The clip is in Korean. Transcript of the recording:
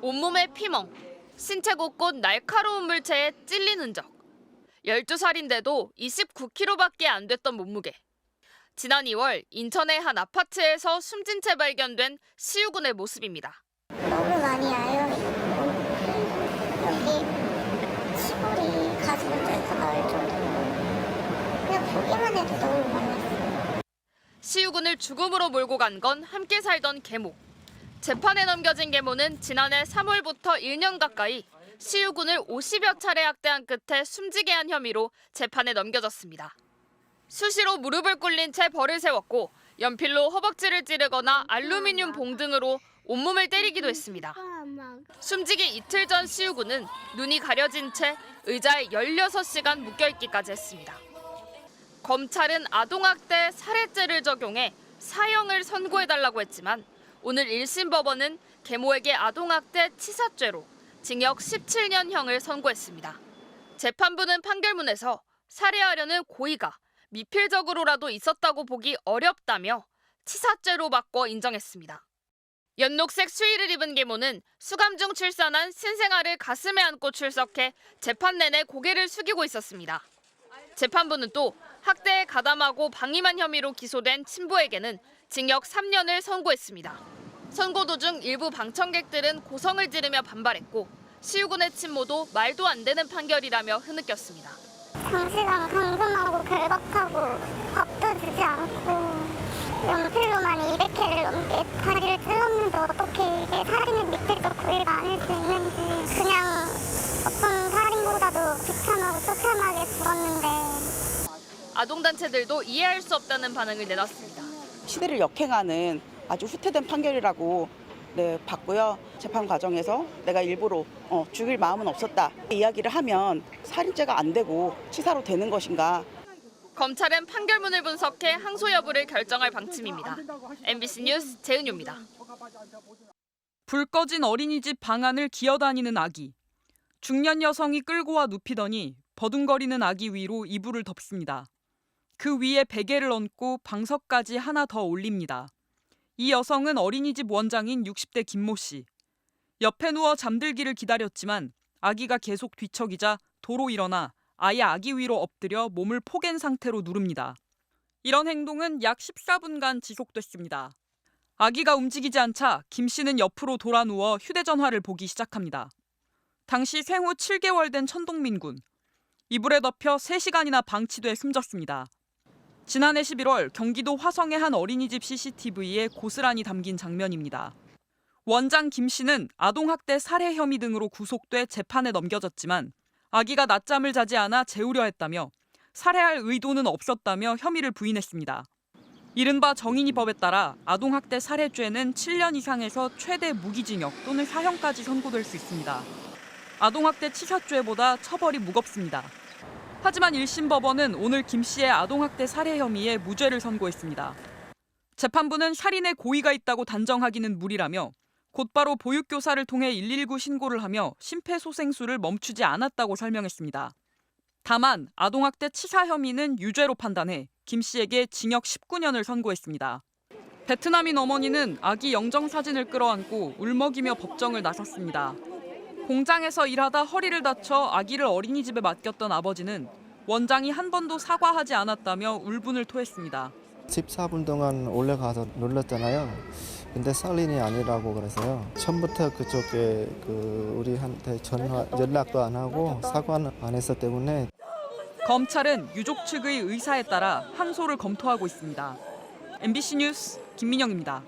온몸에 피멍, 신체 곳곳 날카로운 물체에 찔린 흔적. 12살인데도 29kg밖에 안 됐던 몸무게. 지난 2월 인천의 한 아파트에서 숨진 채 발견된 시우군의 모습입니다. 너무 많이 아요. 여기 시골이 가슴을 뚫고 나올 정도로 그냥 보기만 해도 너무 많았어요. 시우군을 죽음으로 몰고 간 건 함께 살던 계모. 재판에 넘겨진 계모는 지난해 3월부터 1년 가까이 시우군을 50여 차례 학대한 끝에 숨지게 한 혐의로 재판에 넘겨졌습니다. 수시로 무릎을 꿇린 채 벌을 세웠고 연필로 허벅지를 찌르거나 알루미늄 봉 등으로 온몸을 때리기도 했습니다. 숨지기 이틀 전 시우군은 눈이 가려진 채 의자에 16시간 묶여있기까지 했습니다. 검찰은 아동학대 살해죄를 적용해 사형을 선고해달라고 했지만 오늘 1심 법원은 계모에게 아동학대 치사죄로 징역 17년형을 선고했습니다. 재판부는 판결문에서 살해하려는 고의가 미필적으로라도 있었다고 보기 어렵다며 치사죄로 바꿔 인정했습니다. 연녹색 수의를 입은 계모는 수감 중 출산한 신생아를 가슴에 안고 출석해 재판 내내 고개를 숙이고 있었습니다. 재판부는 또 학대에 가담하고 방임한 혐의로 기소된 친부에게는 징역 3년을 선고했습니다. 선고 도중 일부 방청객들은 고성을 지르며 반발했고 시우군의 친모도 말도 안 되는 판결이라며 흐느꼈습니다. 장시간 감금하고 결박하고 밥도 주지 않고 연필로만 200회를 넘게 다리를 찔렀는데 어떻게 이게 살인의 미필적 고의가 아닐 수 있는지 그냥 어떤 살인보다도 비참하고 처참하게 죽었는데 아동단체들도 이해할 수 없다는 반응을 내놨습니다. 시대를 역행하는 아주 후퇴된 판결이라고 봤고요. 재판 과정에서 내가 일부러 죽일 마음은 없었다. 이야기를 하면 살인죄가 안 되고 치사로 되는 것인가. 검찰은 판결문을 분석해 항소 여부를 결정할 방침입니다. MBC 뉴스 재은유입니다. 불 꺼진 어린이집 방 안을 기어다니는 아기. 중년 여성이 끌고 와 눕히더니 버둥거리는 아기 위로 이불을 덮습니다. 그 위에 베개를 얹고 방석까지 하나 더 올립니다. 이 여성은 어린이집 원장인 60대 김모 씨. 옆에 누워 잠들기를 기다렸지만 아기가 계속 뒤척이자 도로 일어나 아예 아기 위로 엎드려 몸을 포갠 상태로 누릅니다. 이런 행동은 약 14분간 지속됐습니다. 아기가 움직이지 않자 김 씨는 옆으로 돌아 누워 휴대전화를 보기 시작합니다. 당시 생후 7개월 된 천동민 군. 이불에 덮여 3시간이나 방치돼 숨졌습니다. 지난해 11월 경기도 화성의 한 어린이집 CCTV에 고스란히 담긴 장면입니다. 원장 김 씨는 아동학대 살해 혐의 등으로 구속돼 재판에 넘겨졌지만 아기가 낮잠을 자지 않아 재우려 했다며 살해할 의도는 없었다며 혐의를 부인했습니다. 이른바 정인이법에 따라 아동학대 살해죄는 7년 이상에서 최대 무기징역 또는 사형까지 선고될 수 있습니다. 아동학대 치사죄보다 처벌이 무겁습니다. 하지만 1심 법원은 오늘 김 씨의 아동학대 살해 혐의에 무죄를 선고했습니다. 재판부는 살인의 고의가 있다고 단정하기는 무리라며 곧바로 보육교사를 통해 119 신고를 하며 심폐소생술을 멈추지 않았다고 설명했습니다. 다만 아동학대 치사 혐의는 유죄로 판단해 김 씨에게 징역 19년을 선고했습니다. 베트남인 어머니는 아기 영정사진을 끌어안고 울먹이며 법정을 나섰습니다. 공장에서 일하다 허리를 다쳐 아기를 어린이집에 맡겼던 아버지는 원장이 한 번도 사과하지 않았다며 울분을 토했습니다. 14분 동안 올라가서 눌렀잖아요. 근데 살인이 아니라고 그래서요. 처음부터 그쪽에 우리한테 연락도 안 하고 사과는 안 했기 때문에 검찰은 유족 측의 의사에 따라 항소를 검토하고 있습니다. MBC 뉴스 김민영입니다.